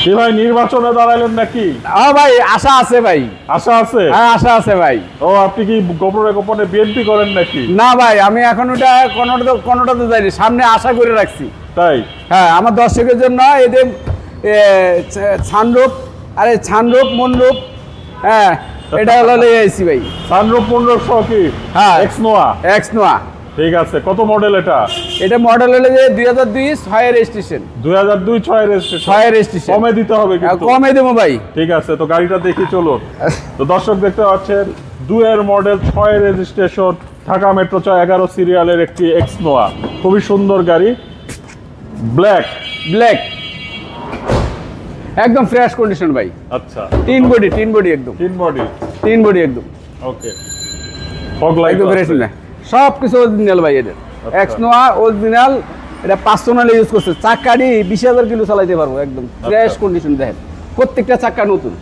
কি ভাই নির্বাচনে দাঁড়াইলেন নাকি? ভাই আশা আছে ভাই। আশা আছে? হ্যাঁ আশা আছে ভাই। ও আপনি কি গোপনে গোপনে বিএনপি করেন নাকি? না ভাই, আমি এখন ওটা কোনোটাতে যাইনি, সামনে আশা করে রাখছি। তাই? হ্যাঁ, আমার দর্শকের জন্য এদের ছানরূপ, আরে ছানরূপ মনরূপ, হ্যাঁ এটা হলো লিয়ে আইছি ভাই। সানরূপ মনরূপ সহ কি? হ্যাঁ, এক্স নোয়া। ঠিক আছে, কত মডেল এটা? এটা মডেল হলো যে 2002 6 রেজিস্ট্রেশন। 2002 6 রেজিস্ট্রেশন। 6 রেজিস্ট্রেশন। কমে দিতে হবে কিন্তু। কমে দেবো ভাই। ঠিক আছে, তো গাড়িটা দেখি চলুন। তো দর্শক দেখতে পাচ্ছেন 2 এর মডেল 6 রেজিস্ট্রেশন, ঢাকা মেট্রো 11 সিরিয়ালের একটি এক্স নোয়া। খুবই সুন্দর গাড়ি, ব্ল্যাক একদম ফ্রেশ কন্ডিশন ভাই। আচ্ছা, তিন বডি একদম। তিন বডি একদম। ওকে, ফগ লাইট একদম ফ্রেশ না, সব কিছু অরিজিনাল ভাই। এদের এক্স নোয়া অরিজিনাল, এটা পার্সোনালি ইউজ করছে। চাকাটি 20,000 কিলো চালাইতে পারবো, একদম ফ্রেশ কন্ডিশন। দেখেন প্রত্যেকটা চাকা নতুন,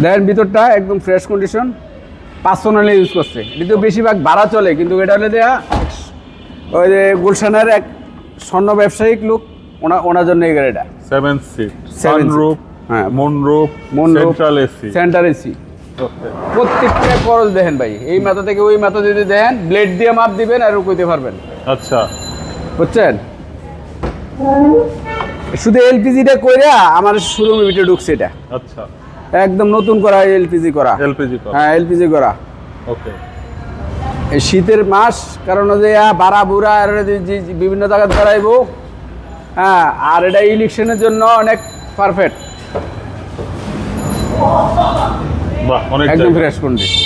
দেখেন ভিতরটা একদম ফ্রেশ কন্ডিশন, পার্সোনালি ইউজ করছে। কিন্তু বেশিরভাগ ভাড়া চলে, কিন্তু এটা হলে দেয়া ওই যে গুলশানের এক স্বর্ণ ব্যবসায়িক লোক, ওনার জন্য এই গাড়িটা। 7 সিট, সানরুফ, হ্যাঁ মুনরুফ, সেন্ট্রাল এসি। প্রত্যেকটা খরচ দেখেন ভাই, এই মাথা থেকে ওই মাথা যদি দেন, ব্লেড দিয়ে মাপ দিবেন আর কইতে পারবেন। আচ্ছা, বুঝছেন? শুধু এলপিজিটা কইরা আমার শোরুমে ভিতরে ঢুকছে এটা। আচ্ছা, একদম নতুন করা, এলপিজি করা। হ্যাঁ, এলপিজি করা। ওকে, এই শীতের মাস কারণ যে বাড়া বুড়া আর বিভিন্ন জায়গায় দাঁড়াইবো। হ্যাঁ, আর এটা ইলেকশনের জন্য অনেক পারফেক্ট, বাহ, অনেক একদম ফ্রেশ কন্ডিশন।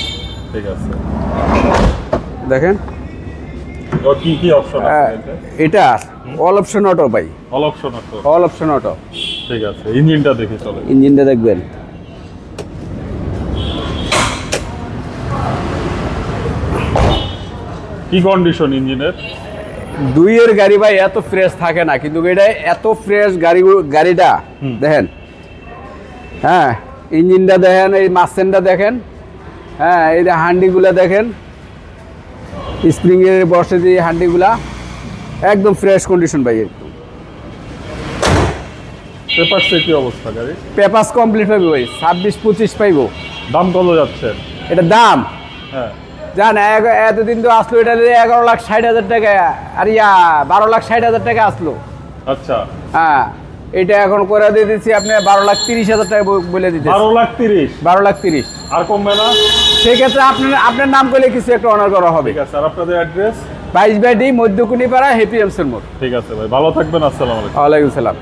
ঠিক আছে, দেখেন তো কি অপশন আছে এটা? অল অপশন অটো ভাই। All option auto. All option auto. ঠিক আছে, ইঞ্জিনটা দেখি চলে। ইঞ্জিনটা দেখবেন, কি কন্ডিশন ইঞ্জিনের? 2 এর গাড়ি ভাই এত ফ্রেশ থাকে না, কিন্তু এটা এত ফ্রেশ গাড়িটা দেখেন। হ্যাঁ, ইঞ্জিনটা দেখেন, এই মাসেনটা দেখেন, হ্যাঁ এই যে হান্ডিগুলা দেখেন, স্প্রিং এর বসে যে হান্ডিগুলা, একদম ফ্রেশ কন্ডিশন ভাই। একদম পেপারস কি অবস্থা গাড়ি? পেপারস কমপ্লিট পাইবো ভাই, 26-25 পাইবো। দাম কত যাচ্ছে এটা দাম? হ্যাঁ জান এতদিন তো আসলো এটা 11,60,000 টাকা, আর 12,60,000 টাকা আসলো। আচ্ছা, হ্যাঁ, এটা এখন করে দিয়ে দিচ্ছি আপনি 12,30,000 টাকা বলে দিতে। 12,30,000 আর কমবে না? সেক্ষেত্রে আপনার নাম করলে কিছু একটা অনার করা হবে। ঠিক আছে, আর আপনাদের অ্যাড্রেস? 22/D মধ্যকুনিপাড়া, হ্যাপি এমসের মোড়। ঠিক আছে ভাই, ভালো থাকবেন, আসসালামু আলাইকুম। ওয়ালাইকুম সালাম।